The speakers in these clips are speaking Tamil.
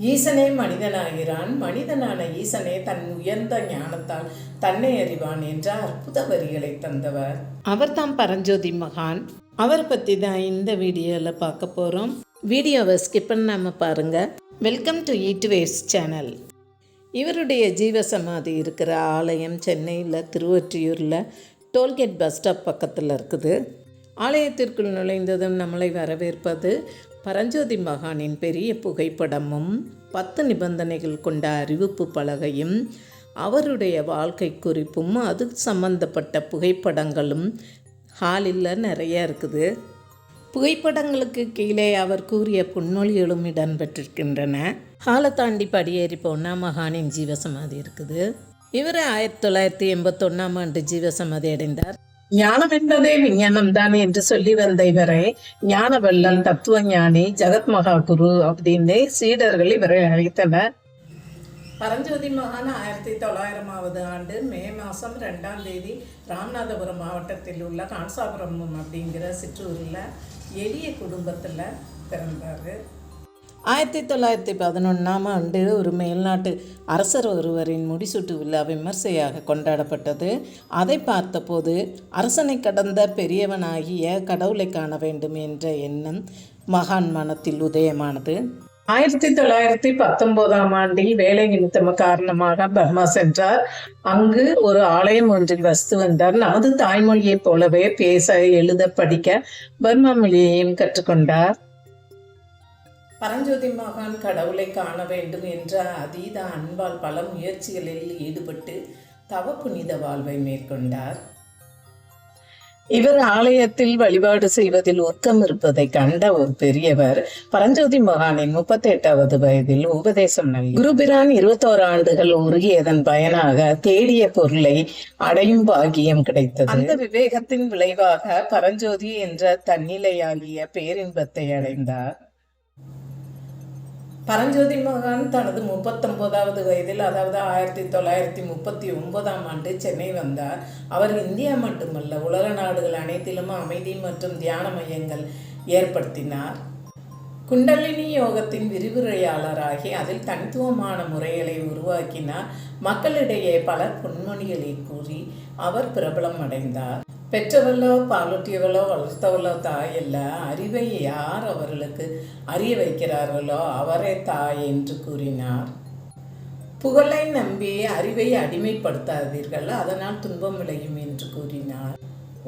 ஈசனே மனிதனாகிறான், மனிதனான ஈசனே தன் உயர்ந்த ஞானத்தால் தன்னை அறிவான் என்ற அற்புத வரிகளை தந்தவர் அவர்தான் பரஞ்சோதி மகான். அவரை பற்றி தான் இந்த வீடியோவில் பார்க்க போகிறோம். வீடியோவை ஸ்கிப் பண்ணாமல் பாருங்கள். Welcome to eat waste channel. இவருடைய ஜீவசமாதி இருக்கிற ஆலயம் சென்னையில் திருவொற்றியூரில் டோல்கேட் பஸ் ஸ்டாப் பக்கத்தில் இருக்குது. ஆலயத்திற்குள் நுழைந்ததும் நம்மளை வரவேற்பது பரஞ்சோதி மகானின் பெரிய புகைப்படமும் 10 நிபந்தனைகள் கொண்ட அறிவிப்பு பலகையும் அவருடைய வாழ்க்கை குறிப்பும் அது சம்பந்தப்பட்ட புகைப்படங்களும் ஹாலில் நிறைய இருக்குது. புகைப்படங்களுக்கு கீழே அவர் கூறிய பொன்மொழிகளும் இடம்பெற்றிருக்கின்றன. ஹாலை தாண்டி படியேறி போனால் மகானின் ஜீவசமாதி இருக்குது. இவர் 1981ஆம் ஆண்டு ஜீவசமாதி அடைந்தார். ஞானம் என்பதே விஞ்ஞானம் தான் என்று சொல்லி வந்த இவரை ஞான வல்லல், தத்துவ ஞானி, ஜகத் மகா குரு அப்படின்னு சீடர்கள் இவரை அழைத்தனர். பரஞ்சோதி மகான் 1900ஆவது ஆண்டு மே மாதம் 2ஆம் தேதி ராமநாதபுரம் மாவட்டத்தில் உள்ள கான்சாபுரம் அப்படிங்கிற சிற்றூரில் எளிய குடும்பத்தில் பிறந்தார். 1911ஆம் ஆண்டு ஒரு மேல்நாட்டு அரசர் ஒருவரின் முடிசூட்டு விழா விமர்சையாக கொண்டாடப்பட்டது. அதை பார்த்தபோது அரசனை கடந்த பெரியவனாகிய கடவுளை காண வேண்டும் என்ற எண்ணம் மகான் மனத்தில் உதயமானது. 1919ஆம் ஆண்டில் வேலை நிமித்தம் காரணமாக பர்மா சென்றார். அங்கு ஒரு ஆலயம் ஒன்றில் வசித்து வந்தார். நமது தாய்மொழியைப் போலவே பேச, எழுத, படிக்க பர்மா மொழியையும் கற்றுக்கொண்டார். பரஞ்சோதி மகான் கடவுளை காண வேண்டும் என்ற அதீத அன்பால் பல முயற்சிகளில் ஈடுபட்டு தவ புனித வாழ்வை மேற்கொண்டார். இவர் ஆலயத்தில் வழிபாடு செய்வதில் ஊக்கம் இருப்பதை கண்ட ஒரு பெரியவர் பரஞ்சோதி மகானின் 38வது வயதில் உபதேசம் நல்கி குருபிரான் 21 ஆண்டுகள் உருகியதன் பயனாக தேடிய பொருளை அடையும் பாக்கியம் கிடைத்தது. அந்த விவேகத்தின் விளைவாக பரஞ்சோதி என்ற தன்னிலையாகிய பேரின்பத்தை அடைந்தார். பரஞ்சோதி மகான் தனது 39வது வயதில், அதாவது 1939ஆம் ஆண்டு சென்னை வந்தார். அவர் இந்தியா மட்டுமல்ல, உலக நாடுகள் அனைத்திலும் அமைதி மற்றும் தியான மையங்கள் ஏற்படுத்தினார். குண்டலினி யோகத்தின் விரிவுரையாளராகி அதில் தனித்துவமான முறைகளை உருவாக்கினார். மக்களிடையே பல பொன்மொழிகளை கூறி அவர் பிரபலம் அடைந்தார். பெற்றவளோ பாலூட்டியவளோ வளர்த்தவளோ தாய் அல்ல, அறிவை யார் அவர்களுக்கு அறிய வைக்கிறார்களோ அவரே தாய் என்று கூறினார். புகழை நம்பி அறிவை அடிமைப்படுத்தாதீர்கள், அதனால் துன்பம் விளையும் என்று கூறினார்.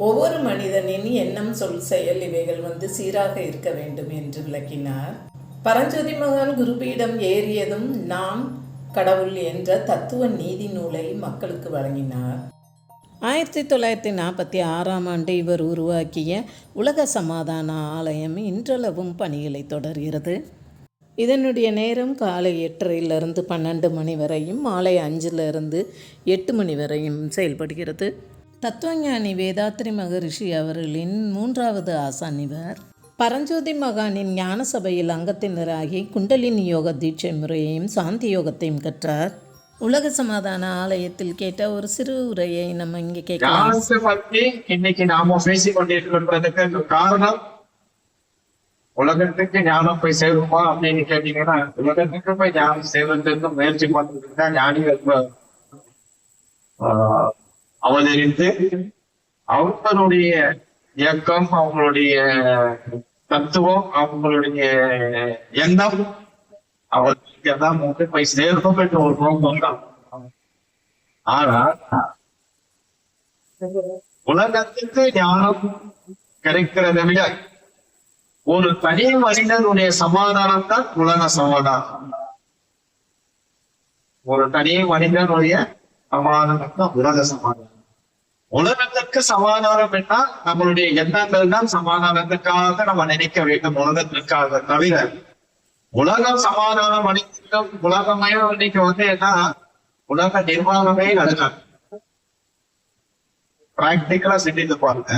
ஒவ்வொரு மனிதனின் எண்ணம், சொல், செயல் இவைகள் சீராக இருக்க வேண்டும் என்று விளக்கினார். பரஞ்சோதி மகான் குருபீடம் ஏறியதும் நாம் கடவுள் என்ற தத்துவ நீதி நூலை மக்களுக்கு வழங்கினார். 1946ஆம் ஆண்டு இவர் உருவாக்கிய உலக சமாதான ஆலயம் இன்றளவும் பணிகளை தொடர்கிறது. இதனுடைய நேரம் காலை 8:30 12 மணி வரையும், மாலை 5 8 மணி வரையும் செயல்படுகிறது. தத்துவஞானி வேதாத்ரி மகரிஷி அவர்களின் 3வது ஆசான் இவர். பரஞ்சோதி மகானின் ஞான சபையில் அங்கத்தினராகி குண்டலினி யோக தீட்சை முறையையும் சாந்தி யோகத்தையும் கற்றார். உலக சமாதான ஆலயத்தில் கேட்ட ஒரு சிறு உரையை நம்ம இங்கே கேட்கலாம். இன்னைக்கு நாம பேசிக் கொண்டிருக்கிறதுக்கு காரணம், உலகத்துக்கு ஞானம் போய் சேருமா அப்படின்னு கேட்டீங்கன்னா, உலகத்துக்கு போய் ஞானம் செய்வதற்கு முயற்சி பண்ணுறதுக்கு ஞானிகள் அவதரித்து அவங்களுடைய இயக்கம், அவங்களுடைய தத்துவம், அவங்களுடைய எண்ணம் அவர்களுக்கு எல்லாம் போய் சேர்க்கும் என்ற ஒரு நோக்கம் தான். ஆனா உலகத்துக்கு ஞானம் கிடைக்கிறத விட ஒரு தனி மனிதனுடைய சமாதானம் தான் உலக சமாதானம். ஒரு தனி மனிதனுடைய சமாதானம் தான் உலக சமாதானம். உலகத்திற்கு சமாதானம் என்றால் நம்மளுடைய எண்ணங்கள் தான் சமாதானத்துக்காக நம்ம நினைக்க வேண்டும், உலகத்திற்காக தவிர உலகம் சமாதானம் அளிக்கும் உலகமயம் இன்னைக்கு என்ன உலக நிர்வாகமே நடக்காது. பிராக்டிக்கலா சிந்தித்து பாருங்க.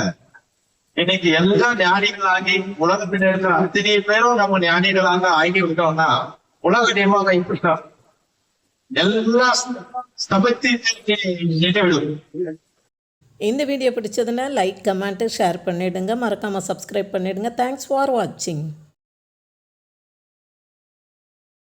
இன்னைக்கு எல்லா ஞானிகளாகி உலகத்தில் இருக்கிற அத்தனை பேரும் நம்ம ஞானிகளாக ஆகி விட்டோம்னா உலக நிர்வாகம் இப்படிதான் எல்லா ஸ்தபத்தையும். இந்த வீடியோ பிடிச்சதுன்னா லைக், கமெண்ட், ஷேர் பண்ணிடுங்க. மறக்காம சப்ஸ்கிரைப் பண்ணிடுங்க. தேங்க்ஸ் ஃபார் வாட்சிங்.